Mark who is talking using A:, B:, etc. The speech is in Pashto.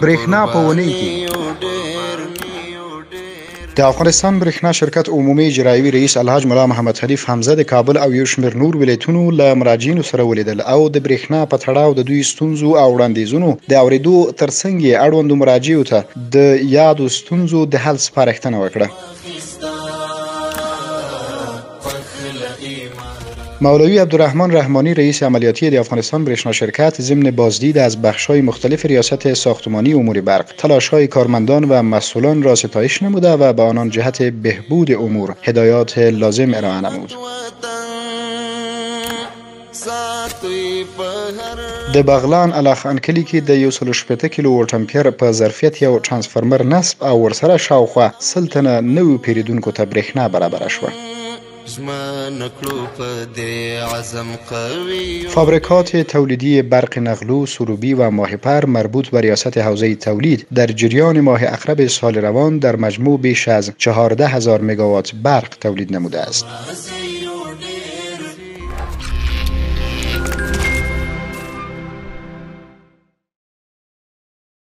A: برېښنا په اونۍ کې د افغانستان برېښنا شرکت عمومي اجرایوي رئیس الحاج ملا محمد خلیف حمزه د کابل او یو شمېر نور ولایتونو له مراجعینو سره ولیدل او د برېښنا په تړاو د دوی ستونزو او وړاندیزونو د اورېدو ترڅنګ یې اړوندو مراجعو ته د یادو ستونزو د حل سپارښتنه وکړه. مولوی عبدالرحمن رحمانی رئیس عملیاتی د افغانستان برېښنا شرکت ضمن بازدید از بخش‌های مختلف ریاست ساختمانی امور برق تلاش‌های کارمندان و مسئولان را ستایش نموده و به آنان جهت بهبود امور هدایات لازم ارائه نمود. د بغلان الاخان کلی کې د 160 کیلو وولټ امپیر په ظرفیت یو ترانسفارمر نصب او ورسره شاوخوا 100 تنه نویو پیریدونکو ته برېښنا برابره شوه. فابریکات تولیدی برق نقلو، سروبی و ماهیپر مربوط به ریاست حوزه تولید در جریان ماه اقرب سال روان در مجموع بیش از 14,000 مگاوات برق تولید نموده است.